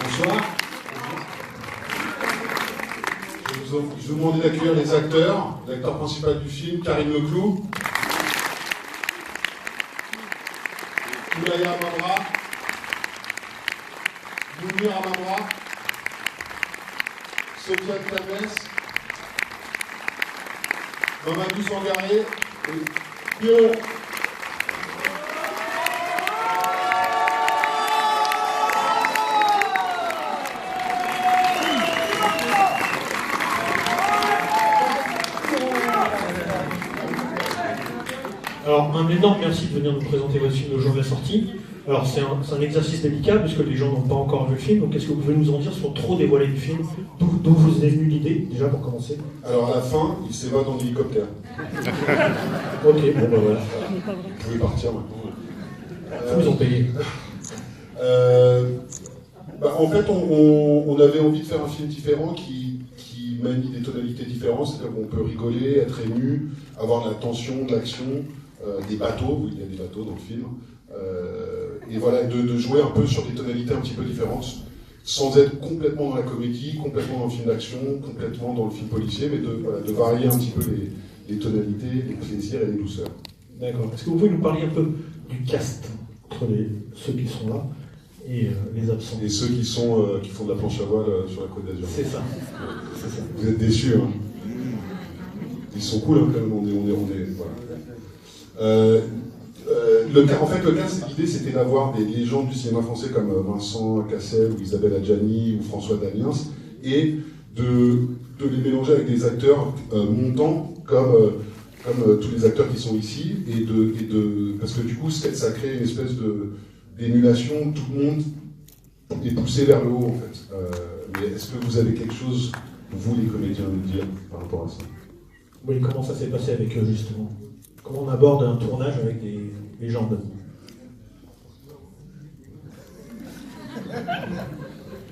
Bonsoir. Je vous demande d'accueillir les acteurs. L'acteur principal du film, Karim Leclou. Oulaya Amamra. Mounir Amamra. Sofiane Tames. Mamadou Sangaré. Et Pierrot. Alors, un énorme merci de venir nous présenter votre film le jour de la sortie. Alors, c'est un exercice délicat, puisque les gens n'ont pas encore vu le film. Donc, est-ce que vous pouvez nous en dire sans trop dévoiler le film? D'où vous est venue l'idée, déjà, pour commencer? Alors, à la fin, il s'évade en hélicoptère. Ok, bon, bah voilà. Vous pouvez partir maintenant. Ils ont payé. En fait, on avait envie de faire un film différent qui manie des tonalités différentes, c'est-à-dire qu'on peut rigoler, être ému, avoir de la tension, de l'action, des bateaux, où il y a des bateaux dans le film, et voilà, de jouer un peu sur des tonalités un petit peu différentes, sans être complètement dans la comédie, complètement dans le film d'action, complètement dans le film policier, mais de varier un petit peu les tonalités, les plaisirs et les douceurs. D'accord. Est-ce que vous pouvez nous parler un peu du cast, entre ceux qui sont là et les absents? Et ceux qui font de la planche à voile sur la Côte d'Azur. C'est ça. Vous êtes déçus, hein? Ils sont cool, hein, quand même, on est voilà. En fait, l'idée, c'était d'avoir des légendes du cinéma français comme Vincent Cassel, ou Isabelle Adjani, ou François Damiens, et de les mélanger avec des acteurs montants, comme tous les acteurs qui sont ici, parce que du coup, ça crée une espèce d'émulation, tout le monde est poussé vers le haut, en fait. Mais est-ce que vous avez quelque chose, vous les comédiens, à nous dire par rapport à ça? Oui, comment ça s'est passé avec eux, justement? Comment on aborde un tournage avec des légendes?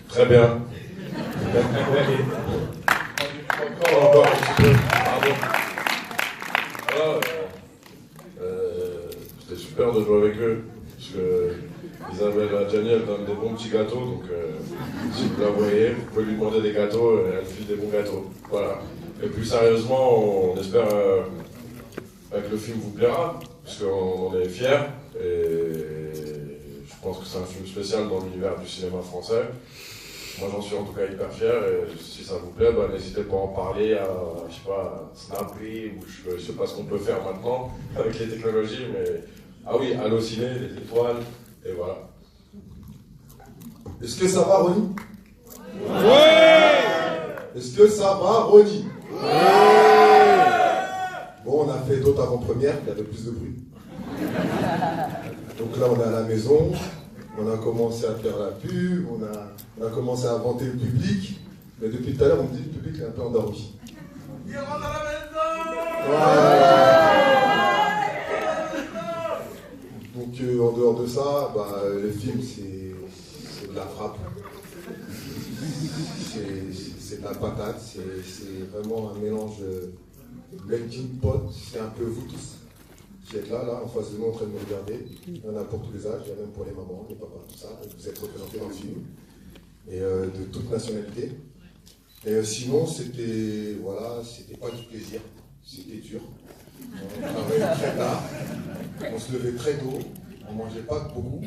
Très bien. Encore un petit peu. Pardon. C'était super de jouer avec eux. Parce que Isabelle Adjani, elle donne des bons petits gâteaux. Donc, si vous la voyez, vous pouvez lui demander des gâteaux. Elle file des bons gâteaux. Voilà. Et plus sérieusement, on espère que le film vous plaira. Parce qu'on est fiers. Et je pense que c'est un film spécial dans l'univers du cinéma français. Moi, j'en suis en tout cas hyper fier, et si ça vous plaît, n'hésitez pas à en parler à, je sais pas, Snapchat, ou je sais pas ce qu'on peut faire maintenant avec les technologies, mais ah oui, Allociné, les étoiles, et voilà. Est-ce que ça va, Ronnie? Oui! Est-ce que ça va, Ronnie? Oui! Bon, on a fait d'autres avant-premières, il y avait plus de bruit. Donc là, on est à la maison. On a commencé à faire la pub, on a commencé à inventer le public, mais depuis tout à l'heure, on me dit que le public est un peu endormi. Il rentre à la maison. Donc, en dehors de ça, le film, c'est de la frappe. C'est de la patate, c'est vraiment un mélange melting pot, c'est un peu vous tous. Qui êtes là, en face de nous, en train de nous regarder. Il y en a pour tous les âges, il y a même pour les mamans, les papas, tout ça. Vous êtes représentés dans le film. Et de toute nationalité. Et sinon, c'était pas du plaisir. C'était dur. On travaillait très tard. On se levait très tôt. On mangeait pas beaucoup.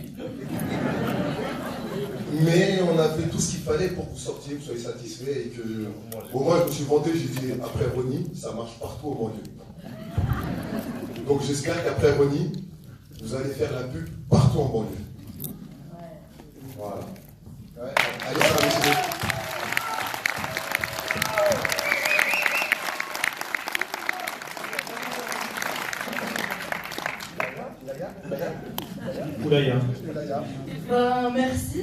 Mais on a fait tout ce qu'il fallait pour que vous sortiez, que vous soyez satisfaits. Et que, au moins, je me suis vanté, j'ai dit, après Ronnie, ça marche partout au banlieue. Donc j'espère qu'après Ronnie, vous allez faire la pub partout en banlieue. Voilà. Ouais. Allez, ça va, messieurs. Oulaya. Merci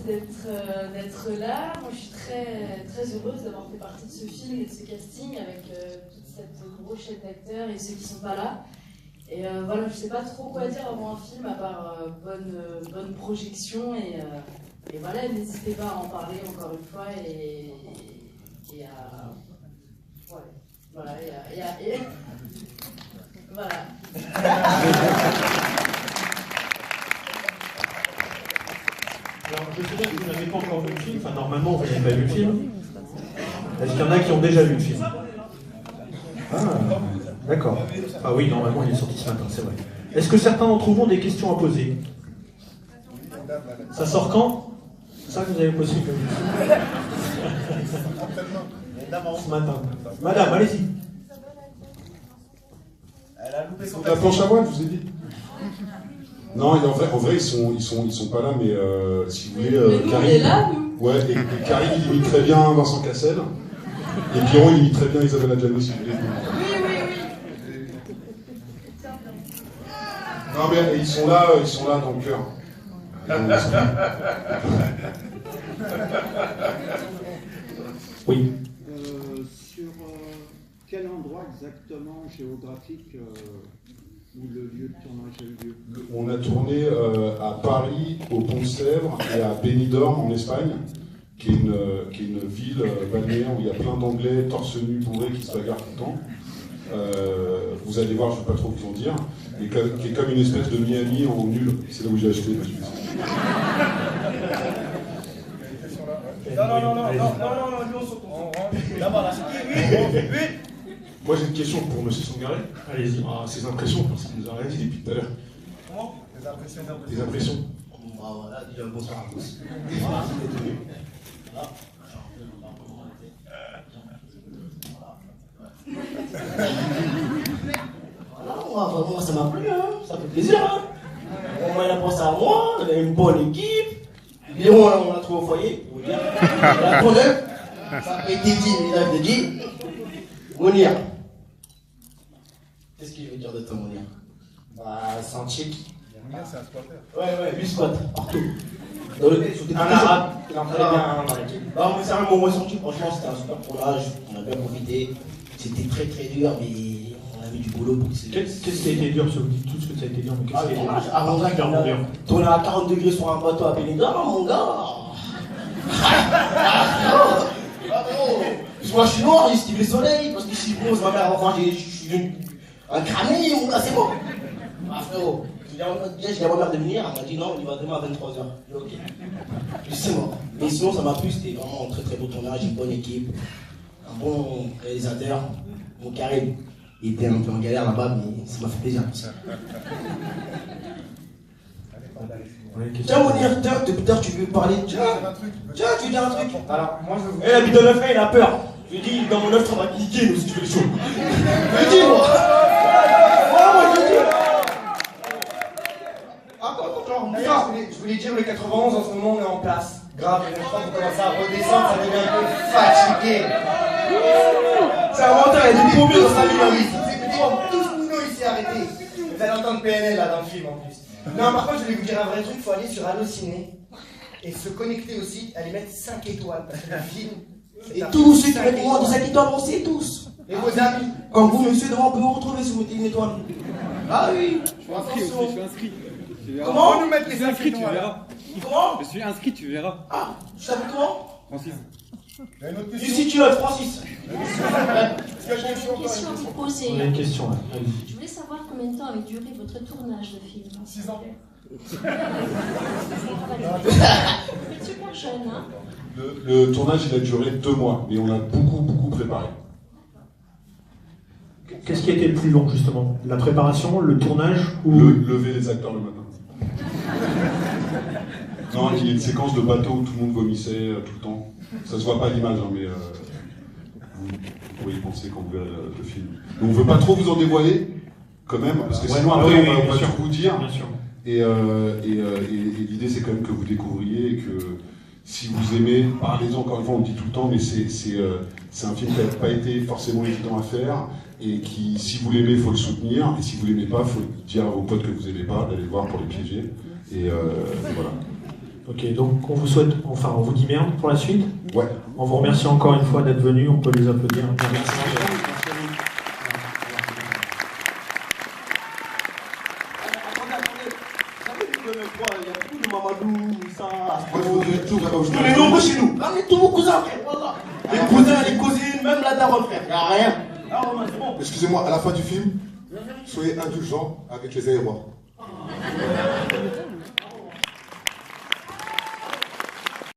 d'être là. Moi, je suis très, très heureuse d'avoir fait partie de ce film et de ce casting avec toute cette grosse chaîne d'acteurs et ceux qui ne sont pas là. Et voilà, je ne sais pas trop quoi dire avant un film à part bonne projection et voilà, n'hésitez pas à en parler encore une fois et à... Ouais, voilà, voilà. Alors, je sais bien que vous n'avez pas encore vu le film, enfin normalement vous n'avez pas vu le film. Est-ce qu'il y en a qui ont déjà vu le film? Ah, d'accord. Ah oui, normalement il est sorti ce matin, c'est vrai. Est-ce que certains d'entre vous ont des questions à poser? Ça sort quand? C'est ça que vous avez posé ce matin. Madame, allez-y. La planche à voile, je vous ai dit. Non, en vrai ils sont pas là, mais si vous voulez, nous, on est là, nous. Ouais, et Karim il imite très bien Vincent Cassel, et Pierrot il imite très bien Isabelle Adjani, si vous voulez. Non mais ils sont là dans le cœur. Oui. Sur quel endroit exactement géographique où le lieu de tournage a eu lieu? On a tourné à Paris, au Pont de Sèvres et à Benidorm en Espagne, qui est une ville balnéaire où il y a plein d'Anglais torse nu bourrés qui se bagarrent tout le temps. Vous allez voir, je ne vais pas trop vous en dire, mais qui est comme une espèce de Miami en nul. C'est là où j'ai acheté. Non, nous on saute. On rentre. Là-bas, là, oui. Moi j'ai une question pour M. Sangaré. Allez-y. Ah, ses impressions, parce qu'il nous a rien dit depuis tout à l'heure. Comment? Des impressions. Bah voilà, déjà bonsoir à tous. Voilà, vraiment, ça m'a plu, hein. Ça fait plaisir. Hein. On a pensé à moi, on avait une bonne équipe. Léon, on l'a trouvé au foyer, pour vous dire. La tourneur, ça a été dit, mais là, je l'ai dit. Mounir. Qu'est-ce qu'il veut dire de toi, Mounir? Bah, c'est un chic. C'est un squatter. Ouais, 8 squats, partout. Un arabe, il en fallait bien un dans l'équipe. Non, mais c'est un moment ressenti, franchement, c'était un super tournage, on a bien profité. C'était très très dur, mais on avait du boulot pour que c'est. Qu'est-ce qui a été dur, vous dites tout ce que ça a été dur, mais qu'est-ce qui a été dur? Avant ça, on a tourné à 40 degrés sur un bateau à Benidorm, mon gars. Moi je suis noir, il le soleil, parce que si je pose ma mère avant, je suis un cramé, mon gars, c'est bon. Ah frérot, je dis à ma mère de venir, elle m'a dit non, il va demain à 23h. J'ai dit ok. Je dis c'est mort. Mais sinon ça m'a plu, c'était vraiment un très très beau tournage, une bonne équipe, un bon réalisateur, mon Karim. Il était un peu en galère là-bas, mais ça m'a fait plaisir. Tiens, Mounir, depuis tard, tu veux parler. Tiens, tu veux dire un truc. Alors, moi je vous. Eh, la bite de l'œuf, il a peur. Je lui dis, dans mon œuf, ça va niquer, nous, si tu fais les choses. Je lui dis, moi. Moi, je lui dis. Attends, je voulais dire le 91, en ce moment on est en place. Grave, et je crois qu'on commence à redescendre, ça devient un peu fatigué. C'est un menteur, il y a des pompiers dans sa vie, là, oui. Tous Mouno ici arrêtés. Vous allez entendre PNL là dans le film en plus. Non, par contre, je vais vous dire un vrai truc, il faut aller sur Allociné et se connecter aussi, aller mettre 5 étoiles parce que le film. Et tous ceux qui mettent moins de 5 étoiles, on sait tous. Et vos amis. Comme vous, monsieur, devant, on peut vous retrouver si vous mettez une étoile. Ah oui. Je suis inscrit aussi, je suis inscrit. Tu verras. Comment? On nous mettre les 5 inscrit, tu étoiles. verras. Comment? Je suis inscrit, tu verras. Ah, tu t'appelles comment? Francis. Il y a une autre question. Ici, tu es Francis. Est-ce que j'ai une Une question à vous poser. On a une question là. Allez-y. Je voulais savoir combien de temps avait duré votre tournage de film. 6 ans. Vous êtes super jeune, hein? Le tournage il a duré 2 mois, mais on a beaucoup préparé. Qu'est-ce qui a été le plus long, justement? La préparation, le tournage ou... Lever les acteurs le matin. Non, il y a une séquence de bateau où tout le monde vomissait tout le temps. Ça se voit pas à l'image, hein, mais vous pouvez y penser quand vous verrez le film. Donc on veut pas trop vous en dévoiler, quand même, parce que sinon après oui, on va bien sûr. tout vous dire. Bien sûr. Et l'idée c'est quand même que vous découvriez et que si vous aimez, parlez-en encore une fois, on le dit tout le temps, mais c'est un film qui n'a pas été forcément évident à faire et qui, si vous l'aimez, il faut le soutenir, et si vous l'aimez pas, il faut dire à vos potes que vous n'aimez pas, d'aller le voir pour les piéger. Et voilà. Ok, donc on vous souhaite, enfin on vous dit merde pour la suite. Ouais. On vous remercie encore une fois d'être venu, on peut les applaudir. Merci. Tous les nombreux chez nous. Ramenez tous vos cousins, frère. Voilà. Les cousins, les cousines, même la daronne, frère. Y'a rien. Ah, ouais, c'est bon. Excusez-moi, à la fin du film, soyez indulgents avec les aérois.